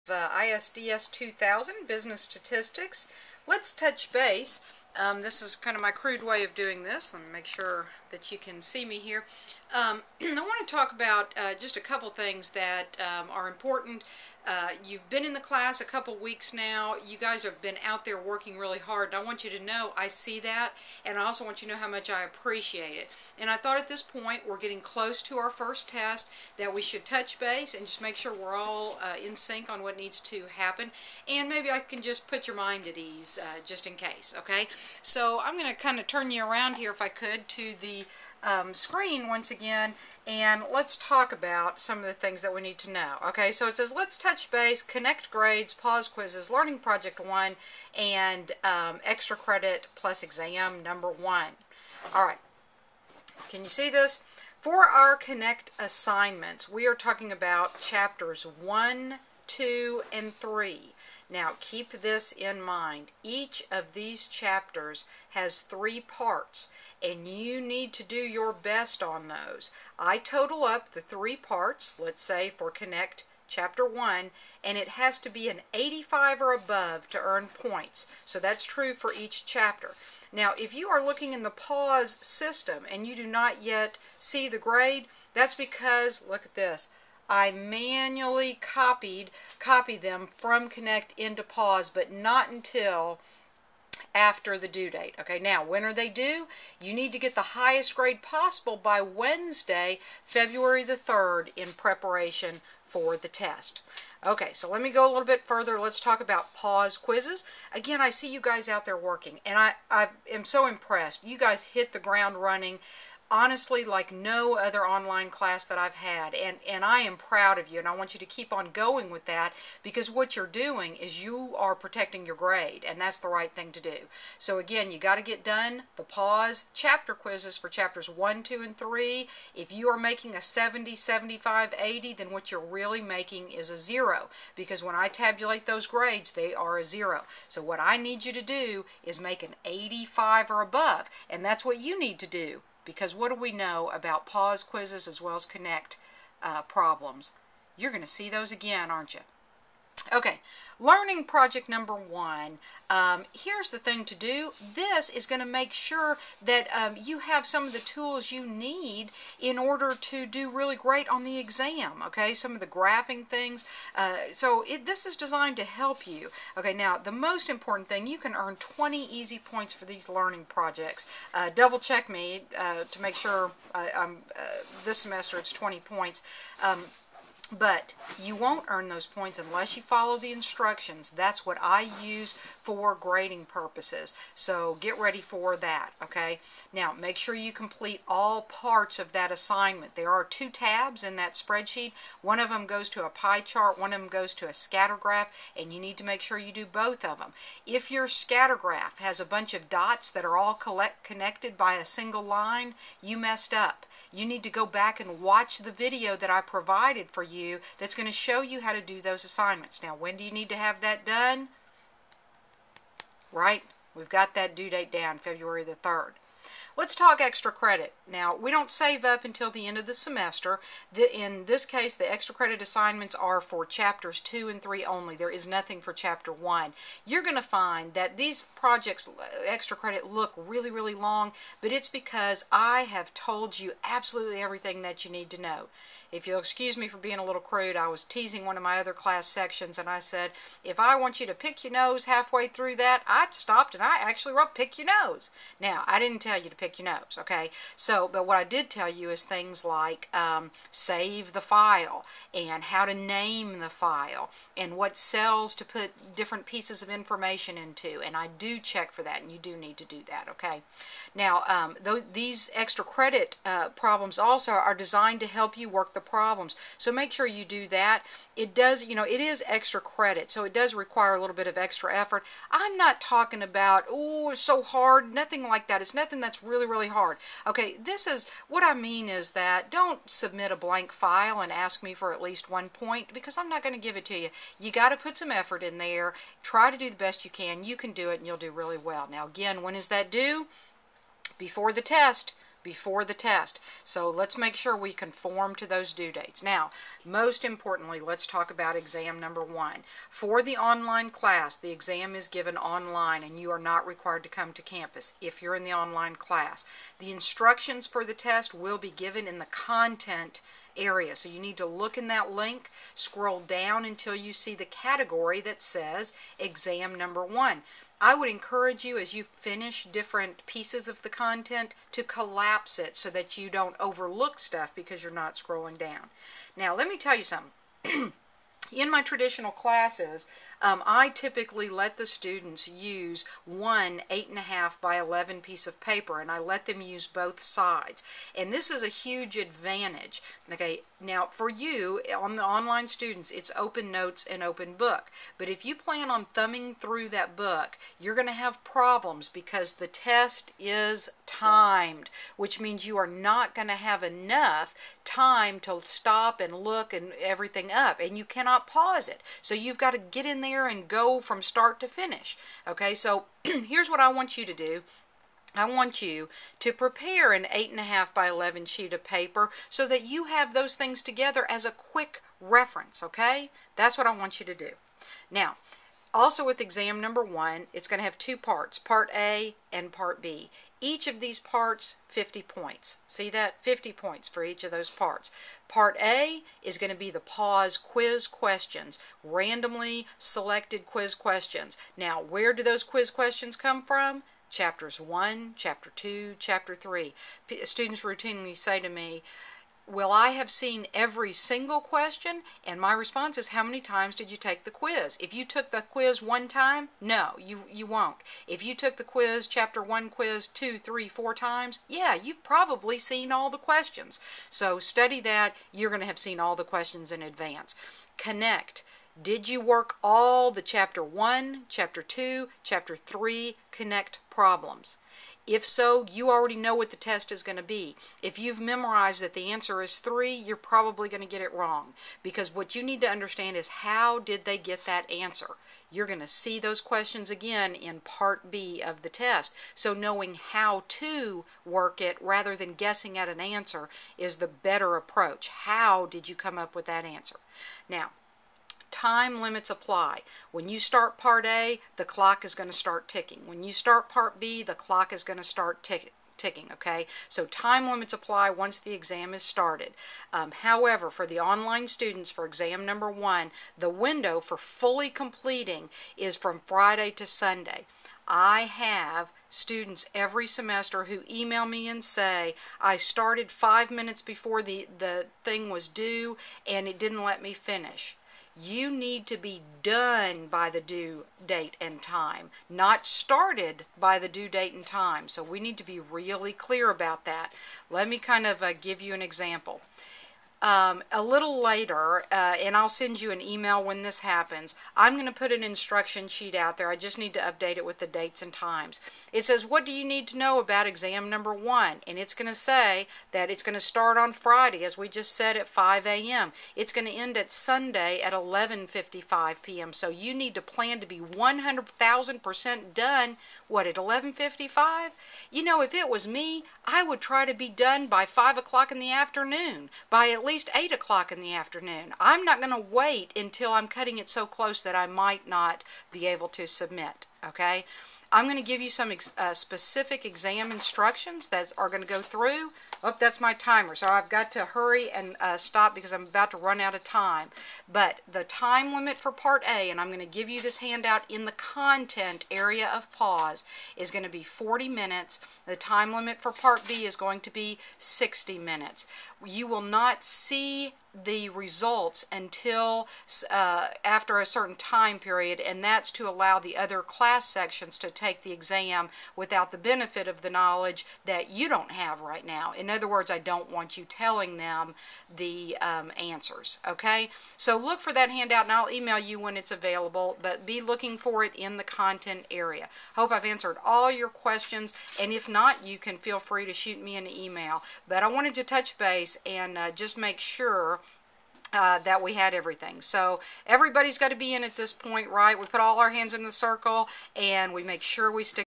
ISDS 2000 Business Statistics. Let's touch base. This is kind of my crude way of doing this. Let me make sure that you can see me here. I want to talk about just a couple things that are important. You've been in the class a couple weeks now. You guys have been out there working really hard, and I want you to know I see that, and I also want you to know how much I appreciate it. And I thought at this point we're getting close to our first test that we should touch base and just make sure we're all in sync on what needs to happen, and maybe I can just put your mind at ease just in case, okay? So I'm going to kind of turn you around here, if I could, to the screen once again, and let's talk about some of the things that we need to know. Okay, so it says let's touch base, connect grades, pause quizzes, learning project 1, and extra credit plus exam number 1. Alright, can you see this? For our connect assignments, we are talking about chapters 1, 2, and 3. Now keep this in mind. Each of these chapters has 3 parts, and you need to do your best on those. I total up the 3 parts, let's say for Connect Chapter 1, and it has to be an 85 or above to earn points. So that's true for each chapter. Now, if you are looking in the pause system and you do not yet see the grade, that's because, look at this, I manually copy them from Connect into pause, but not until after the due date. Okay, now when are they due? You need to get the highest grade possible by Wednesday, February the 3rd, in preparation for the test. Okay, so let me go a little bit further. Let's talk about pause quizzes. Again, I see you guys out there working, and I am so impressed. You guys hit the ground running, honestly, like no other online class that I've had, and I am proud of you, and I want you to keep on going with that, because what you're doing is you are protecting your grade, and that's the right thing to do. So again, you got to get done the pause chapter quizzes for chapters 1, 2, and 3. If you are making a 70, 75, 80, then what you're really making is a 0, because when I tabulate those grades, they are a 0. So what I need you to do is make an 85 or above, and that's what you need to do. Because what do we know about pause quizzes as well as connect problems? You're going to see those again, aren't you? Okay, learning project number 1. Here's the thing to do. This is going to make sure that you have some of the tools you need in order to do really great on the exam. Okay, some of the graphing things. This is designed to help you. Okay, now the most important thing, you can earn 20 easy points for these learning projects. Double check me to make sure this semester it's 20 points. But you won't earn those points unless you follow the instructions. That's what I use for grading purposes. So get ready for that, okay? Now, make sure you complete all parts of that assignment. There are 2 tabs in that spreadsheet. One of them goes to a pie chart, one of them goes to a scatter graph, and you need to make sure you do both of them. If your scatter graph has a bunch of dots that are all connected by a single line, you messed up. You need to go back and watch the video that I provided for you that's going to show you how to do those assignments. Now, when do you need to have that done? Right? We've got that due date down, February the 3rd. Let's talk extra credit. Now, we don't save up until the end of the semester. In this case, the extra credit assignments are for chapters 2 and 3 only. There is nothing for chapter 1. You're going to find that these projects, extra credit, look really, really long, but it's because I have told you absolutely everything that you need to know. If you'll excuse me for being a little crude, I was teasing one of my other class sections, and I said, if I want you to pick your nose halfway through that, I stopped and I actually wrote pick your nose. Now, I didn't tell you to pick your nose, okay? So, but what I did tell you is things like save the file, and how to name the file, and what cells to put different pieces of information into, and I do check for that, and you do need to do that, okay? Now, these extra credit problems also are designed to help you work the problems, so make sure you do that. It does, it is extra credit, so it does require a little bit of extra effort. I'm not talking about, oh, it's so hard, nothing like that. It's nothing that's really, really hard. Okay, this is, what I mean is that don't submit a blank file and ask me for at least 1 point, because I'm not going to give it to you. You got to put some effort in there. Try to do the best you can. You can do it, and you'll do really well. Now, again, when is that due? Before the test. before the test. So let's make sure we conform to those due dates. Now, most importantly, let's talk about exam number 1. For the online class, the exam is given online and you are not required to come to campus if you're in the online class. The instructions for the test will be given in the content area. So you need to look in that link, scroll down until you see the category that says exam number 1. I would encourage you, as you finish different pieces of the content, to collapse it so that you don't overlook stuff because you're not scrolling down. Now, let me tell you something. In my traditional classes, I typically let the students use one 8.5 by 11 piece of paper, and I let them use both sides. And this is a huge advantage. Okay, now for you, on the online students, it's open notes and open book. But if you plan on thumbing through that book, you're going to have problems because the test is timed, which means you are not going to have enough time to stop and look and everything up, and you cannot pause it. So you've got to get in there and go from start to finish. Okay, so here's what I want you to do. I want you to prepare an 8.5 by 11 sheet of paper so that you have those things together as a quick reference, okay? That's what I want you to do. Now, also with exam number 1, it's going to have 2 parts, Part A and Part B. Each of these parts, 50 points. See that? 50 points for each of those parts. Part A is going to be the pause quiz questions, randomly selected quiz questions. Now, where do those quiz questions come from? Chapters 1, Chapter 2, Chapter 3. Students routinely say to me, will I have seen every single question? And my response is, how many times did you take the quiz? If you took the quiz 1 time, no, you won't. If you took the quiz, Chapter 1 quiz 2, 3, 4 times, yeah, you've probably seen all the questions. So study that. You're going to have seen all the questions in advance. Connect. Did you work all the Chapter 1, Chapter 2, Chapter 3 Connect problems? If so, you already know what the test is going to be. If you've memorized that the answer is 3, you're probably going to get it wrong. Because what you need to understand is, how did they get that answer? You're going to see those questions again in Part B of the test. So knowing how to work it rather than guessing at an answer is the better approach. How did you come up with that answer? Now, time limits apply. When you start Part A, the clock is going to start ticking. When you start Part B, the clock is going to start ticking, okay? So time limits apply once the exam is started. However, for the online students for exam number 1, the window for fully completing is from Friday to Sunday. I have students every semester who email me and say, I started 5 minutes before the thing was due and it didn't let me finish. You need to be done by the due date and time, not started by the due date and time. So we need to be really clear about that. Let me kind of give you an example. A little later, and I'll send you an email when this happens, I'm going to put an instruction sheet out there. I just need to update it with the dates and times. It says, what do you need to know about exam number 1? And it's going to say that it's going to start on Friday, as we just said, at 5 a.m. It's going to end at Sunday at 11:55 p.m. So you need to plan to be 100,000% done, what, at 11:55? You know, if it was me, I would try to be done by 5 o'clock in the afternoon, by at least 8 o'clock in the afternoon. I'm not going to wait until I'm cutting it so close that I might not be able to submit, okay? I'm going to give you some specific exam instructions that are going to go through. Oh, that's my timer, so I've got to hurry and stop because I'm about to run out of time. But the time limit for Part A, and I'm going to give you this handout in the content area of pause, is going to be 40 minutes. The time limit for Part B is going to be 60 minutes. You will not see the results until after a certain time period, and that's to allow the other class sections to take the exam without the benefit of the knowledge that you don't have right now. In other words, I don't want you telling them the answers, okay? So look for that handout, and I'll email you when it's available, but be looking for it in the content area. Hope I've answered all your questions, and if not, you can feel free to shoot me an email. But I wanted to touch base and just make sure that we had everything. So everybody's got to be in at this point, right? We put all our hands in the circle and we make sure we stick